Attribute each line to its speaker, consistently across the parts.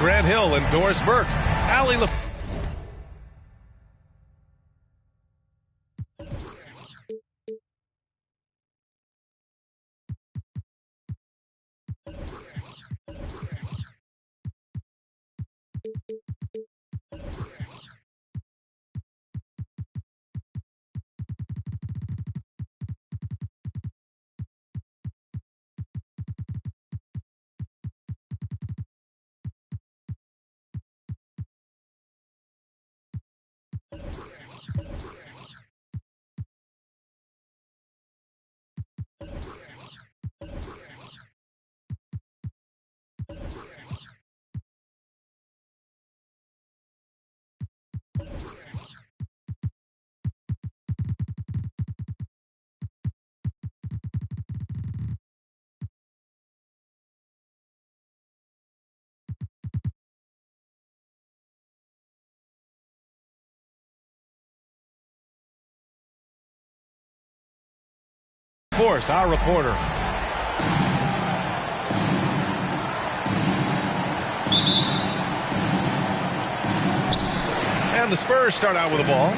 Speaker 1: Grant Hill and Doris Burke. Allie LaFleur. Force, our reporter. And the Spurs start out with the ball.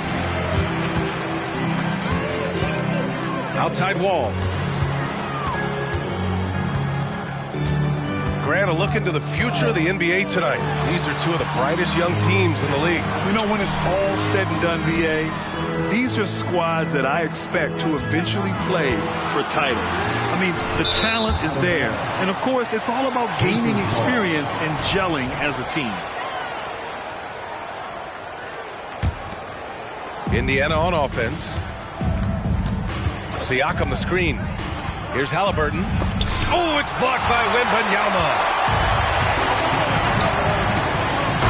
Speaker 1: Outside Wall. Grant, a look into the future of the NBA tonight. These are two of the brightest young teams in the league.
Speaker 2: You know, when it's all said and done, BA, these are squads that I expect to eventually play for titles. I mean, the talent is there. And, of course, it's all about gaining experience and gelling as a team.
Speaker 1: Indiana on offense. Siakam the screen. Here's Halliburton. Oh, it's blocked by Wembanyama.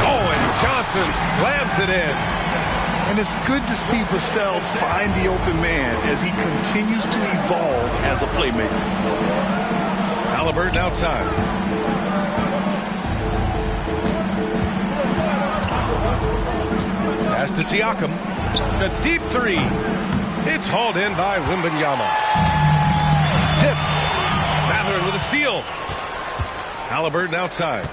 Speaker 1: Oh, and Johnson slams it in.
Speaker 2: And it's good to see Vassell find the open man as he continues to evolve as a playmaker.
Speaker 1: Halliburton outside. Pass to Siakam. A deep three. It's hauled in by Wembanyama. Tipped. Mathurin with a steal. Halliburton outside.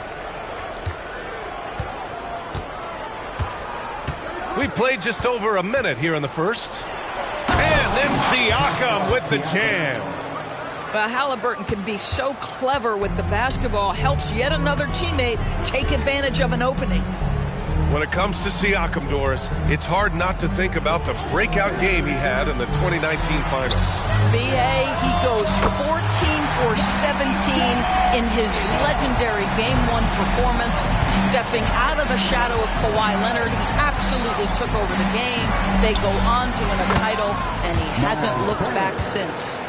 Speaker 1: We played just over a minute here in the first. And then Siakam with the jam.
Speaker 3: Well, Halliburton can be so clever with the basketball. Helps yet another teammate take advantage of an opening.
Speaker 1: When it comes to Siakam, Doris, it's hard not to think about the breakout game he had in the 2019 finals.
Speaker 3: BA, he goes 14 for 17 in his legendary Game 1 performance, stepping out of the shadow of Kawhi Leonard. He absolutely took over the game. They go on to win a title, and he hasn't looked back since.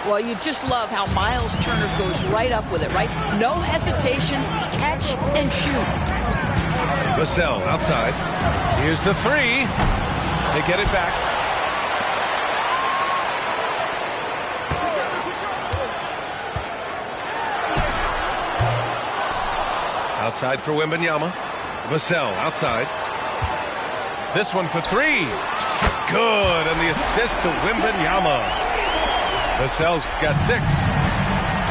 Speaker 3: Well, you just love how Miles Turner goes right up with it, right? No hesitation, catch and shoot.
Speaker 1: Vassell outside. Here's the three. They get it back. Outside for Wembanyama. Vassell outside. This one for three. Good, and the assist to Wembanyama. Vassell's got 6.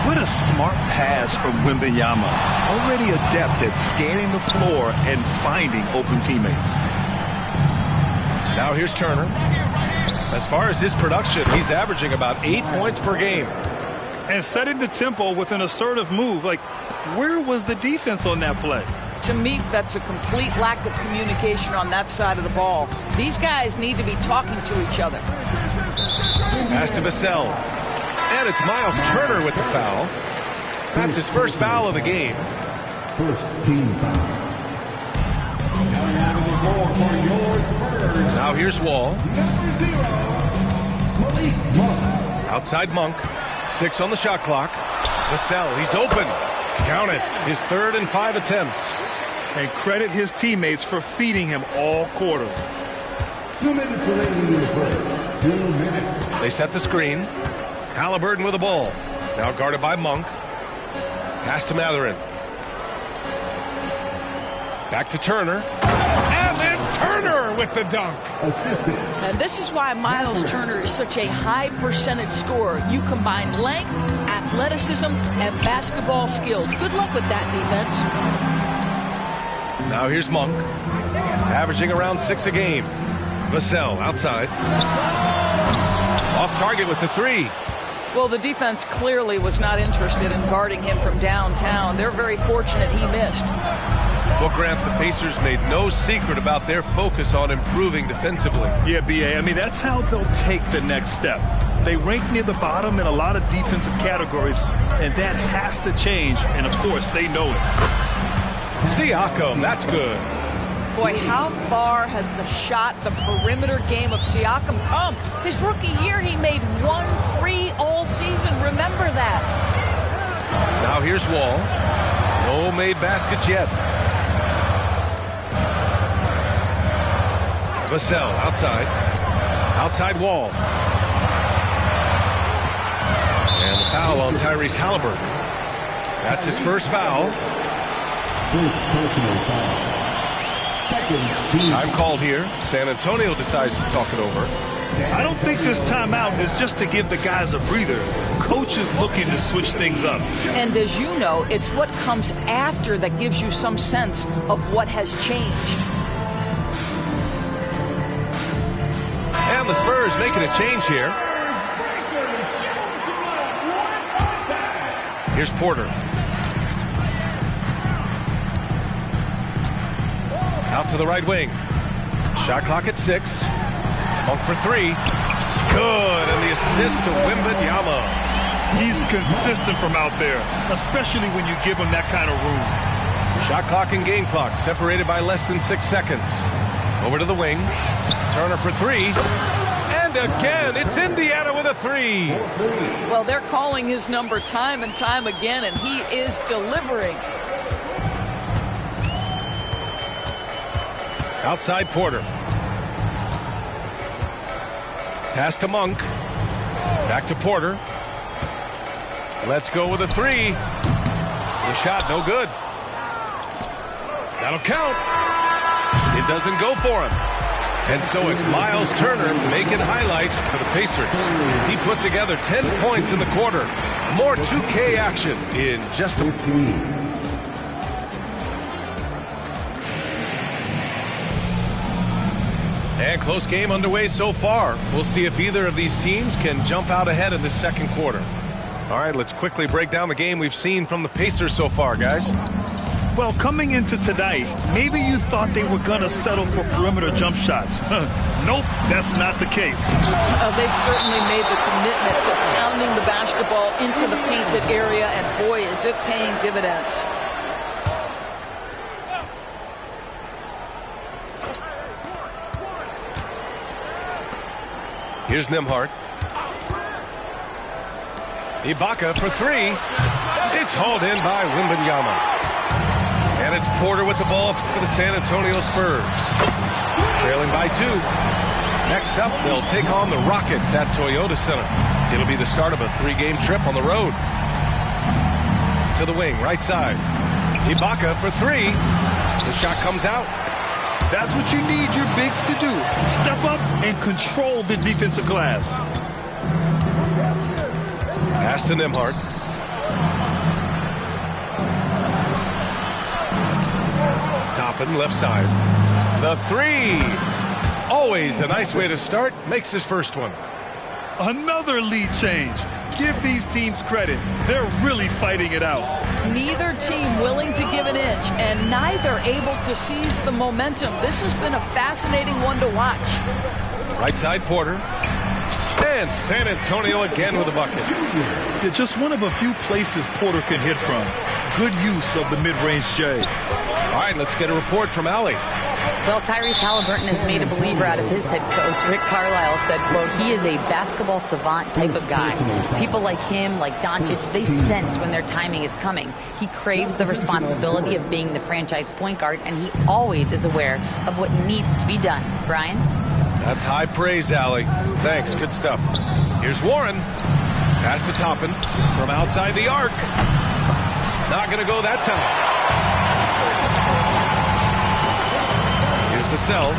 Speaker 2: What a smart pass from Wembanyama. Already adept at scanning the floor and finding open teammates.
Speaker 1: Now here's Turner. As far as his production, he's averaging about 8 points per game.
Speaker 2: And setting the tempo with an assertive move. Like, where was the defense on that play?
Speaker 3: To me, that's a complete lack of communication on that side of the ball. These guys need to be talking to each other.
Speaker 1: Pass to Vassell. And it's Miles Turner with the foul. That's his first foul of the game.
Speaker 4: First team foul.
Speaker 1: Now here's Wall. Outside Monk. 6 on the shot clock. Vassell, he's open. Count it. His 3rd and 5 attempts.
Speaker 2: And credit his teammates for feeding him all quarter.
Speaker 4: 2 minutes remaining in the first. 2 minutes.
Speaker 1: They set the screen. Halliburton with the ball. Now guarded by Monk. Pass to Mathurin. Back to Turner. And then Turner with the dunk.
Speaker 4: Assistant.
Speaker 3: And this is why Miles Turner is such a high percentage scorer. You combine length, athleticism, and basketball skills. Good luck with that defense.
Speaker 1: Now here's Monk. Averaging around 6 a game. Vassell outside. Off target with the 3.
Speaker 3: Well, the defense clearly was not interested in guarding him from downtown. They're very fortunate he missed.
Speaker 1: Well, Grant, the Pacers made no secret about their focus on improving defensively.
Speaker 2: Yeah, B.A., I mean, that's how they'll take the next step. They rank near the bottom in a lot of defensive categories, and that has to change, and of course, they know it.
Speaker 1: Siakam, that's good.
Speaker 3: Boy, how far has the perimeter game of Siakam come? His rookie year, he made 1 3 all season. Remember that.
Speaker 1: Now here's Wall. No made baskets yet. Vassell outside. Outside Wall. And the foul on Tyrese Halliburton. That's his first foul.
Speaker 4: First personal foul. Second team.
Speaker 1: Time called here. San Antonio decides to talk it over.
Speaker 2: I don't think this timeout is just to give the guys a breather. Coach is looking to switch things up.
Speaker 3: And as you know, it's what comes after that gives you some sense of what has changed.
Speaker 1: And the Spurs making a change here. Here's Porter. Out to the right wing. Shot clock at 6. Monk for 3. Good, and the assist to Wembanyama.
Speaker 2: He's consistent from out there, especially when you give him that kind of room.
Speaker 1: Shot clock and game clock separated by less than 6 seconds. Over to the wing. Turner for 3. And again, it's Indiana with a 3.
Speaker 3: Well, they're calling his number time and time again, and he is delivering.
Speaker 1: Outside Porter. Pass to Monk. Back to Porter. Let's go with a 3. The shot, no good. That'll count. It doesn't go for him. And so it's Miles Turner making highlights for the Pacers. He put together 10 points in the quarter. More 2K action in just a... And close game underway so far. We'll see if either of these teams can jump out ahead in the second quarter. All right, let's quickly break down the game we've seen from the Pacers so far, guys.
Speaker 2: Well, coming into tonight, maybe you thought they were going to settle for perimeter jump shots. Nope, that's not the case.
Speaker 3: They've certainly made the commitment to pounding the basketball into the painted area, and boy, is it paying dividends.
Speaker 1: Here's Nembhard. Ibaka for 3. It's hauled in by Wembanyama. And it's Porter with the ball for the San Antonio Spurs. Trailing by 2. Next up, they'll take on the Rockets at Toyota Center. It'll be the start of a 3-game trip on the road. To the wing, right side. Ibaka for 3. The shot comes out.
Speaker 2: That's what you need your bigs to do. Step up and control the defensive glass.
Speaker 1: Pass to Nembhard. Toppin, left side. The 3. Always a nice way to start. Makes his first one.
Speaker 2: Another lead change. Give these teams credit. They're really fighting it out.
Speaker 3: Neither team willing to give an inch, and neither able to seize the momentum. This has been a fascinating one to watch.
Speaker 1: Right side, Porter. And San Antonio again with a bucket.
Speaker 2: Yeah, just one of a few places Porter can hit from. Good use of the mid-range J.
Speaker 1: All right, let's get a report from Allie.
Speaker 5: Well, Tyrese Halliburton has made a believer out of his head coach. Rick Carlisle said, quote, he is a basketball savant type of guy. People like him, like Doncic, they sense when their timing is coming. He craves the responsibility of being the franchise point guard, and he always is aware of what needs to be done. Brian?
Speaker 1: That's high praise, Allie. Thanks, good stuff. Here's Warren. Pass to Toppin from outside the arc. Not going to go that time. Vassell.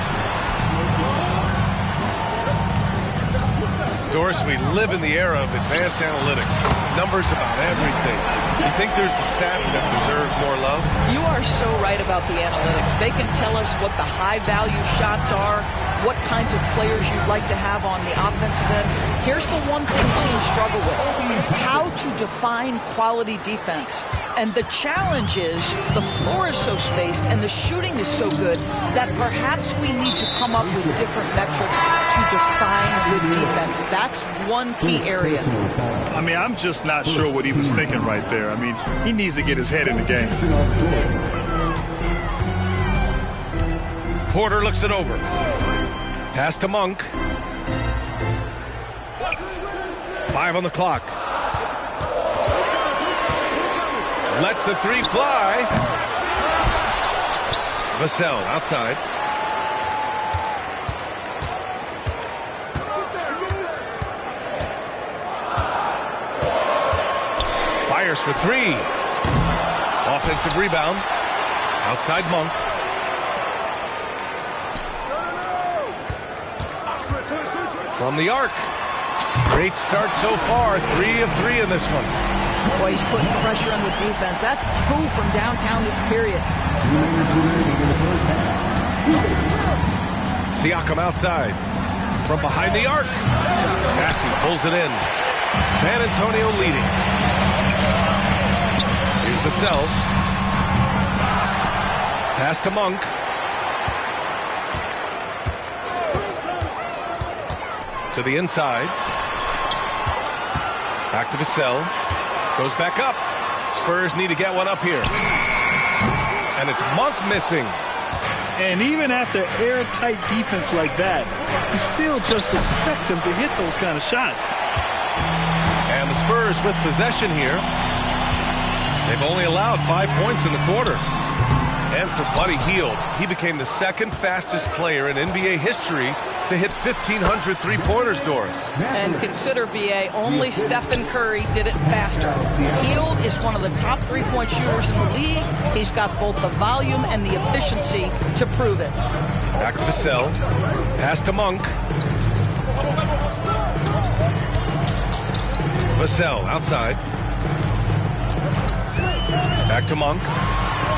Speaker 1: Doris, we live in the era of advanced analytics. Numbers about everything. You think there's a stat that deserves more love?
Speaker 3: You are so right about the analytics. They can tell us what the high-value shots are, what kinds of players you'd like to have on the offensive end. Here's the one thing teams struggle with: how to define quality defense. And the challenge is the floor is so spaced and the shooting is so good that perhaps we need to come up with different metrics to define good defense. That's one key area.
Speaker 2: I mean, I'm just not sure what he was thinking right there. I mean, he needs to get his head in the game.
Speaker 1: Porter looks it over. Pass to Monk. 5 on the clock. Lets the three fly. Vassell outside. Fires for three. Offensive rebound. Outside Monk. From the arc. Great start so far. 3 of 3 in this one.
Speaker 3: Boy, he's putting pressure on the defense. That's 2 from downtown this period.
Speaker 1: Siakam outside. From behind the arc. Cassie pulls it in. San Antonio leading. Here's Vassell. Pass to Monk. To the inside. Back to Vassell. Goes back up. Spurs need to get one up here. And it's Monk missing.
Speaker 2: And even after airtight defense like that, you still just expect him to hit those kind of shots.
Speaker 1: And the Spurs with possession here. They've only allowed 5 points in the quarter. And for Buddy Hield, he became the second fastest player in NBA history to hit 1,500 three-pointers, Doris.
Speaker 3: And consider, BA, only Stephen Curry did it faster. Hield is one of the top three-point shooters in the league. He's got both the volume and the efficiency to prove it.
Speaker 1: Back to Vassell. Pass to Monk. Vassell outside. Back to Monk.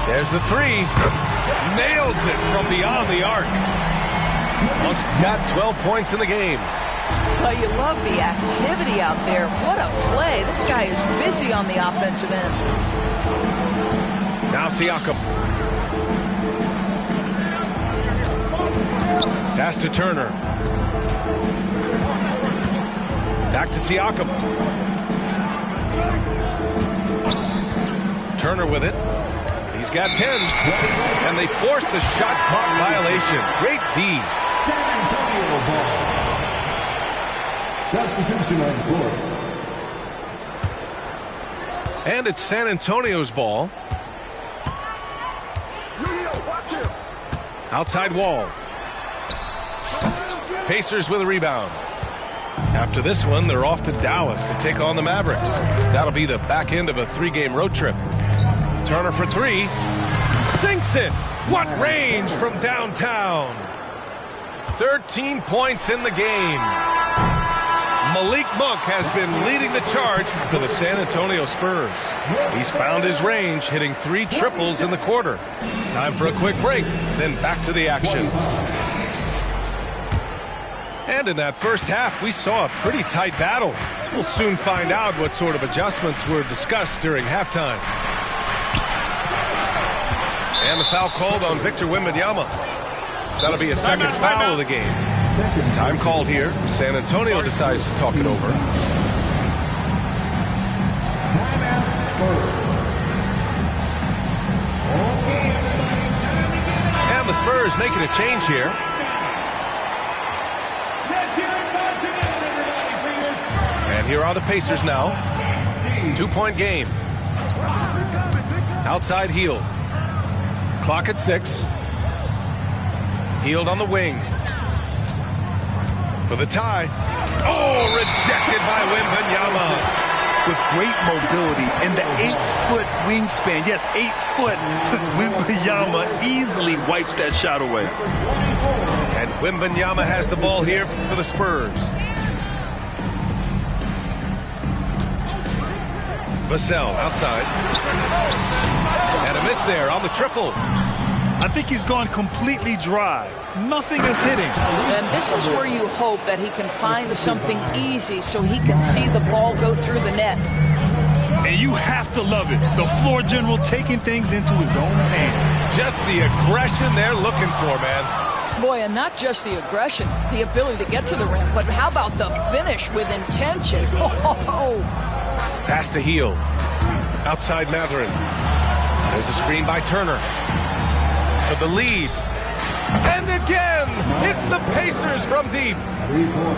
Speaker 1: There's the three. Nails it from beyond the arc. Monk's got 12 points in the game.
Speaker 3: Well, you love the activity out there. What a play. This guy is busy on the offensive end.
Speaker 1: Now Siakam. Pass to Turner. Back to Siakam. Turner with it. He's got 10. And they forced the shot clock violation. Great D.
Speaker 4: San Antonio ball. Substitution on the court.
Speaker 1: And it's San Antonio's ball. Outside wall. Pacers with a rebound. After this one, they're off to Dallas to take on the Mavericks. That'll be the back end of a 3-game road trip. Turner for three. Sinks it. What range from downtown. 13 points in the game. Malik Monk has been leading the charge for the San Antonio Spurs. He's found his range, hitting 3 triples in the quarter. Time for a quick break, then back to the action. And in that first half, we saw a pretty tight battle. We'll soon find out what sort of adjustments were discussed during halftime. And the foul called on Victor Wembanyama. That'll be a second foul of the game. Time called here. San Antonio decides to talk it over. And the Spurs making a change here. And here are the Pacers now. 2-point game. Outside Hield. Clock at 6. Hield on the wing. For the tie. Oh, rejected by Wembanyama.
Speaker 2: With great mobility and the 8-foot wingspan. Yes, 8 foot. Wembanyama easily wipes that shot away.
Speaker 1: And Wembanyama has the ball here for the Spurs. Vassell outside. And a miss there on the triple.
Speaker 2: I think he's gone completely dry. Nothing is hitting.
Speaker 3: And this is where you hope that he can find something easy so he can see the ball go through the net.
Speaker 2: And you have to love it. The floor general taking things into his own hands.
Speaker 1: Just the aggression they're looking for, man.
Speaker 3: Boy, and not just the aggression, the ability to get to the rim, but how about the finish with intention? Oh.
Speaker 1: Pass to Hield. Outside Mathurin. There's a screen by Turner. For the lead. And again, it's the Pacers from deep.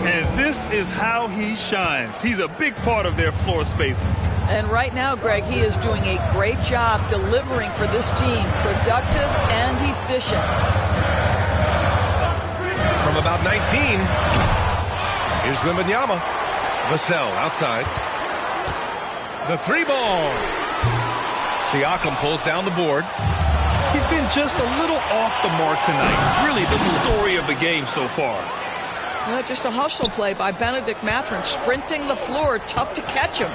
Speaker 2: And this is how he shines. He's a big part of their floor spacing.
Speaker 3: And right now, Greg, he is doing a great job delivering for this team. Productive and efficient.
Speaker 1: From about 19. Here's Wembanyama. Vassell outside. The 3-ball. Siakam pulls down the board.
Speaker 2: He's been just a little off the mark tonight. Really the story of the game so far.
Speaker 3: Just a hustle play by Bennedict Mathurin, sprinting the floor. Tough to catch him.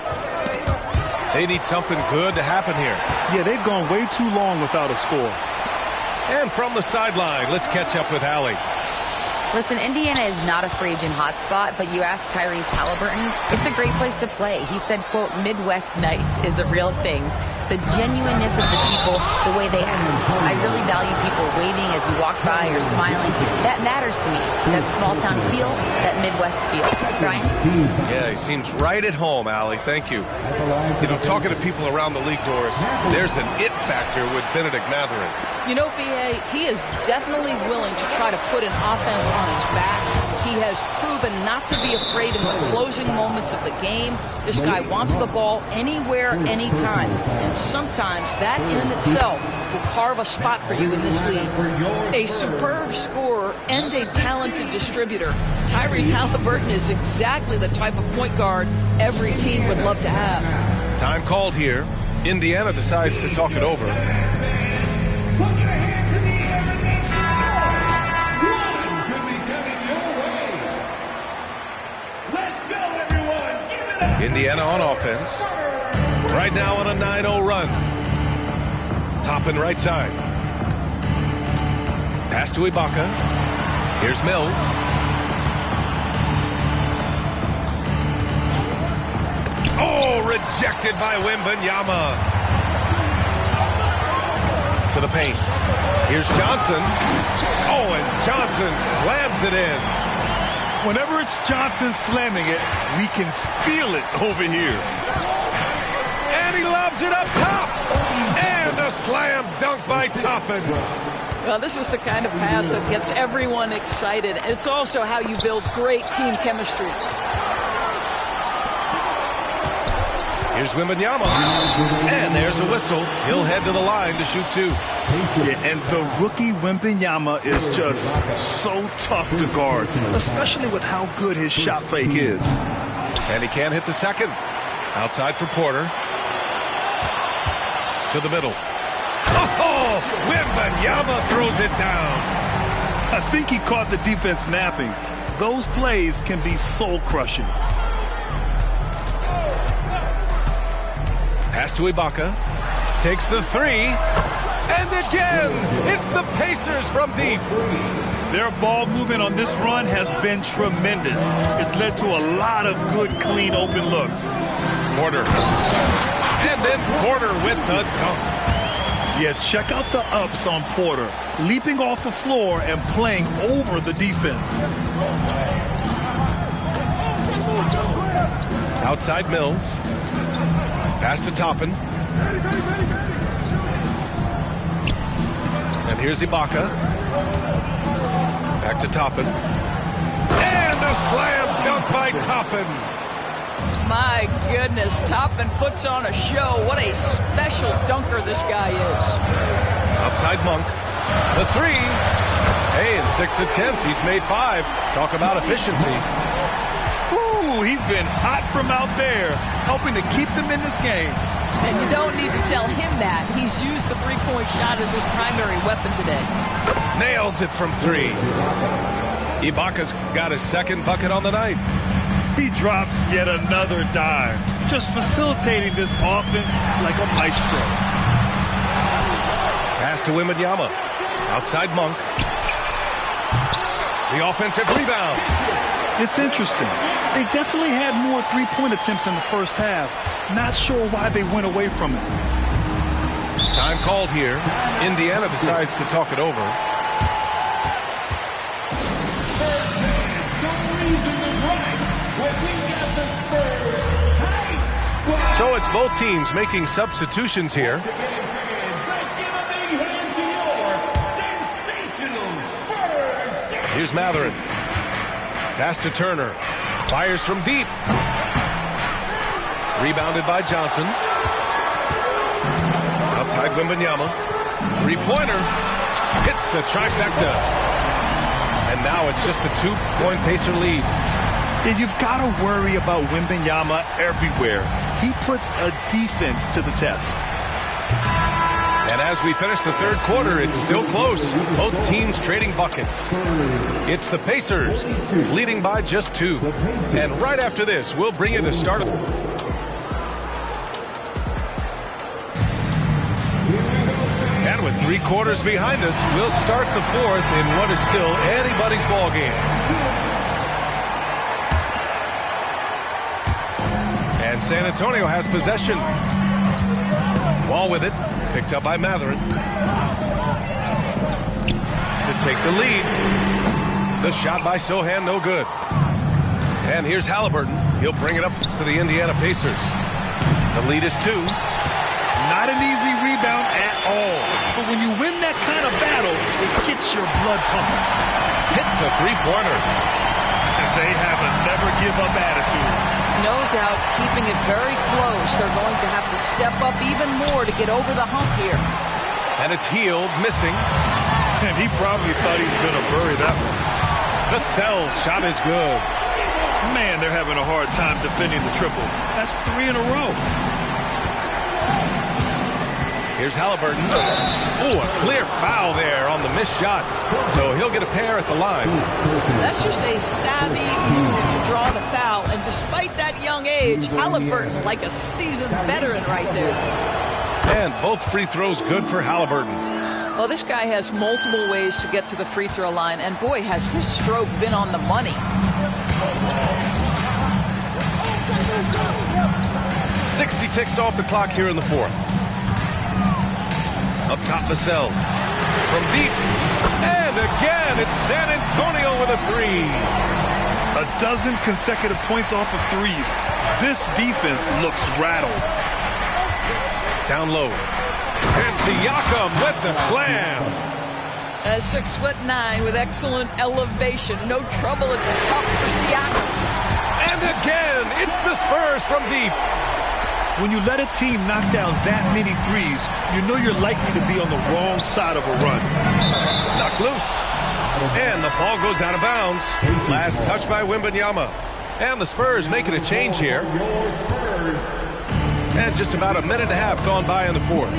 Speaker 1: They need something good to happen here.
Speaker 2: Yeah, they've gone way too long without a score.
Speaker 1: And from the sideline, let's catch up with Allie.
Speaker 5: Listen, Indiana is not a free agent hotspot, but you ask Tyrese Halliburton, it's a great place to play. He said, quote, Midwest nice is a real thing. The genuineness of the people, the way they act. I really value people waving as you walk by or smiling. That matters to me. That small town feel, that Midwest feel. Brian?
Speaker 1: Yeah, he seems right at home, Allie. Thank you. You know, talking to people around the league, Doris, there's an it factor with Bennedict Mathurin.
Speaker 3: You know, B.A., he is definitely willing to try to put an offense on his back. He has proven not to be afraid in the closing moments of the game. This guy wants the ball anywhere, anytime. And sometimes that in and itself will carve a spot for you in this league. A superb scorer and a talented distributor. Tyrese Halliburton is exactly the type of point guard every team would love to have.
Speaker 1: Time called here. Indiana decides to talk it over. Indiana on offense. Right now on a 9-0 run. Toppin right side. Pass to Ibaka. Here's Mills. Oh, rejected by Wembanyama. To the paint. Here's Johnson. Oh, and Johnson slams it in.
Speaker 2: Whenever it's Johnson slamming it, we can feel it over here.
Speaker 1: And he lobs it up top. And a slam dunk by Toppin.
Speaker 3: Well, this is the kind of pass that gets everyone excited. It's also how you build great team chemistry.
Speaker 1: Here's Wembanyama. And there's a whistle. He'll head to the line to shoot 2.
Speaker 2: Yeah, and the rookie Wembanyama is just so tough to guard, especially with how good his shot fake is.
Speaker 1: And he can't hit the second. Outside for Porter. To the middle. Oh, Wembanyama throws it down.
Speaker 2: I think he caught the defense napping. Those plays can be soul-crushing.
Speaker 1: Pass to Ibaka. Takes the 3. And again, it's the Pacers from deep.
Speaker 2: Their ball movement on this run has been tremendous. It's led to a lot of good, clean, open looks.
Speaker 1: Porter. And then Porter with the dunk.
Speaker 2: Yeah, check out the ups on Porter. Leaping off the floor and playing over the defense.
Speaker 1: Outside Mills. Pass to Toppin. And here's Ibaka. Back to Toppin. And a slam dunk by Toppin.
Speaker 3: My goodness, Toppin puts on a show. What a special dunker this guy is.
Speaker 1: Outside Monk. The three. Hey, in 6 attempts, he's made 5. Talk about efficiency.
Speaker 2: Ooh, he's been hot from out there, helping to keep them in this game.
Speaker 3: And you don't need to tell him that. He's used the three-point shot as his primary weapon today.
Speaker 1: Nails it from 3. Ibaka's got his second bucket on the night.
Speaker 2: He drops yet another dime, just facilitating this offense like a maestro.
Speaker 1: Pass to Wembanyama. Outside Monk. The offensive rebound.
Speaker 2: It's interesting. They definitely had more three-point attempts in the first half. Not sure why they went away from it.
Speaker 1: Time called here. Indiana decides to talk it over. So it's both teams making substitutions here. Here's Mathurin. Pass to Turner. Fires from deep. Rebounded by Johnson. Outside Wembanyama. Three-pointer. Hits the trifecta. And now it's just a 2-point Pacer lead.
Speaker 2: Yeah, you've got to worry about Wembanyama everywhere. He puts a defense to the test.
Speaker 1: And as we finish the third quarter, it's still close. Both teams trading buckets. It's the Pacers leading by just 2. And right after this, we'll bring you the start of And with 3 quarters behind us, we'll start the fourth in what is still anybody's ball game. And San Antonio has possession. Ball with it. Picked up by Mathurin. To take the lead. The shot by Sohan, no good. And here's Halliburton. He'll bring it up to the Indiana Pacers. The lead is 2.
Speaker 2: Not an easy rebound at all. But when you win that kind of battle, it gets your blood pumping.
Speaker 1: Hits a three-pointer.
Speaker 2: And they have a never-give-up attitude.
Speaker 3: No doubt keeping it very close. They're going to have to step up even more to get over the hump here.
Speaker 1: And it's Hield missing.
Speaker 2: And he probably thought he was going to bury that one.
Speaker 1: The Cell shot is good.
Speaker 2: Man, they're having a hard time defending the triple. That's 3 in a row.
Speaker 1: Here's Halliburton. Ooh, a clear foul there on the missed shot. So he'll get a pair at the line.
Speaker 3: That's just a savvy move to draw the foul. And despite that young age, Halliburton like a seasoned veteran right there.
Speaker 1: And both free throws good for Halliburton.
Speaker 3: Well, this guy has multiple ways to get to the free throw line. And boy, has his stroke been on the money.
Speaker 1: 60 ticks off the clock here in the fourth. Up top, Vassell. From deep. And again, it's San Antonio with a 3.
Speaker 2: A dozen consecutive points off of threes. This defense looks rattled.
Speaker 1: Down low. And Siakam with the slam.
Speaker 3: 6'9" with excellent elevation. No trouble at the cup for Siakam.
Speaker 1: And again, it's the Spurs from deep.
Speaker 2: When you let a team knock down that many threes, you know you're likely to be on the wrong side of a run.
Speaker 1: Knocked loose. And the ball goes out of bounds. Last touch by Wembanyama. And the Spurs making a change here. And just about a minute and a half gone by in the fourth.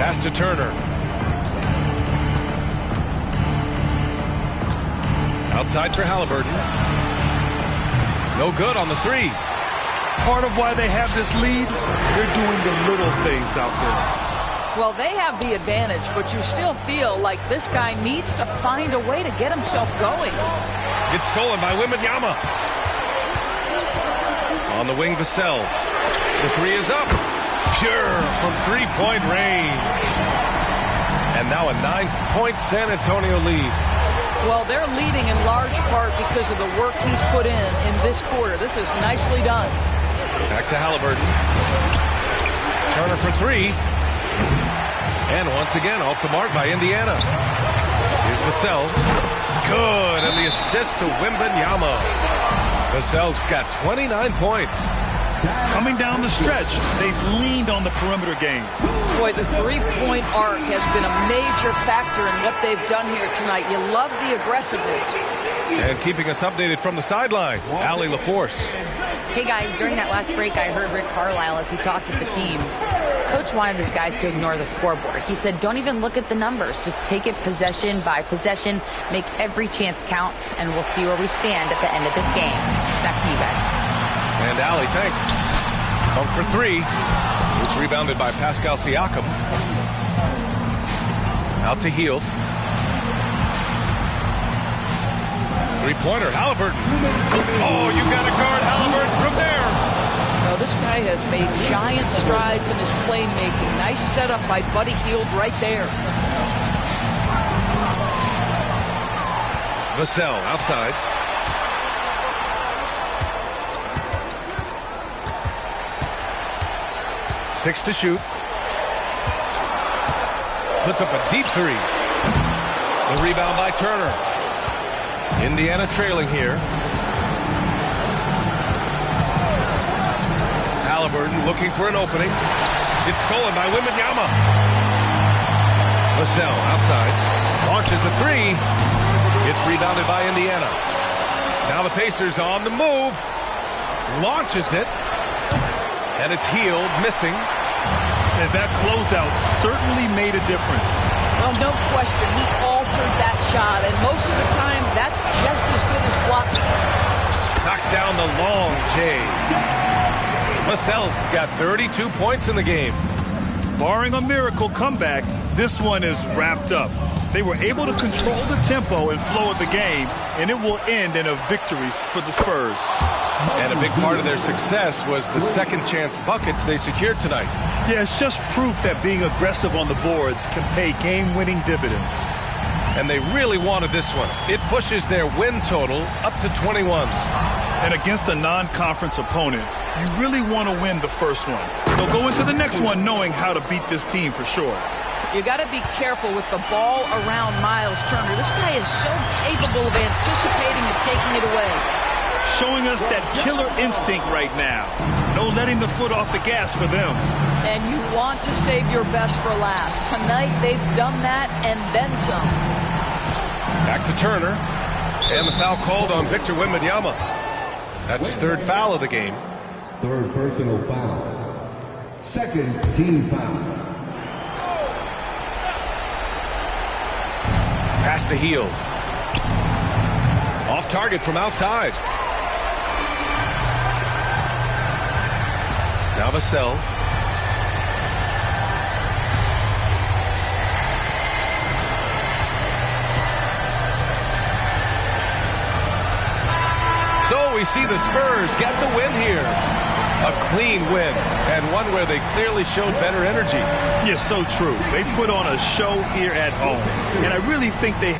Speaker 1: Pass to Turner. Outside for Halliburton. No good on the 3.
Speaker 2: Part of why they have this lead, they're doing the little things out there.
Speaker 3: Well, they have the advantage, but you still feel like this guy needs to find a way to get himself going.
Speaker 1: It's stolen by Wembanyama. On the wing, Vassell. The 3 is up. Pure from 3-point range. And now a 9-point San Antonio lead.
Speaker 3: Well, they're leading in large part because of the work he's put in this quarter. This is nicely done.
Speaker 1: Back to Halliburton. Turner for 3. And once again, off the mark by Indiana. Here's Vassell. Good, and the assist to Wembanyama. Vassell's got 29 points.
Speaker 2: Coming down the stretch, they've leaned on the perimeter game.
Speaker 3: Boy, the three-point arc has been a major factor in what they've done here tonight. You love the aggressiveness.
Speaker 1: And keeping us updated from the sideline, Allie LaForce.
Speaker 5: Hey guys, during that last break, I heard Rick Carlisle as he talked with the team. Coach wanted his guys to ignore the scoreboard. He said, don't even look at the numbers. Just take it possession by possession, make every chance count, and we'll see where we stand at the end of this game. Back to you guys.
Speaker 1: And Allie, thanks. Pump for three. It's rebounded by Pascal Siakam. Out to Hield. Three-pointer, Halliburton. Oh, you got to guard Halliburton from there.
Speaker 3: Well, this guy has made giant strides in his playmaking. Nice setup by Buddy Hield right there.
Speaker 1: Vassell outside. Six to shoot. Puts up a deep three. The rebound by Turner. Indiana trailing here. Halliburton looking for an opening. It's stolen by Wembanyama. Vassell outside. Launches a three. It's rebounded by Indiana. Now the Pacers on the move. Launches it. And it's Hield missing.
Speaker 2: And that closeout certainly made a difference.
Speaker 3: Well, no question. He altered that shot, and most of the time, that's just as good as blocking.
Speaker 1: Knocks down the long J. Vassell's got 32 points in the game.
Speaker 2: Barring a miracle comeback, this one is wrapped up. They were able to control the tempo and flow of the game, and it will end in a victory for the Spurs.
Speaker 1: And a big part of their success was the second chance buckets they secured tonight.
Speaker 2: Yeah, it's just proof that being aggressive on the boards can pay game-winning dividends.
Speaker 1: And they really wanted this one. It pushes their win total up to 21.
Speaker 2: And against a non-conference opponent, you really want to win the first one. They'll go into the next one knowing how to beat this team for sure.
Speaker 3: You got to be careful with the ball around Miles Turner. This guy is so capable of anticipating and taking it away.
Speaker 2: Showing us that killer instinct right now. No letting the foot off the gas for them.
Speaker 3: And you want to save your best for last. Tonight, they've done that and then some.
Speaker 1: Back to Turner. And the foul called on Victor Wembanyama. That's his third foul of the game.
Speaker 4: Third personal foul. Second team foul.
Speaker 1: Pass to Hield. Off target from outside. Now Vassell. So we see the Spurs get the win here. A clean win, and one where they clearly showed better energy.
Speaker 2: Yeah, so true. They put on a show here at home, and I really think they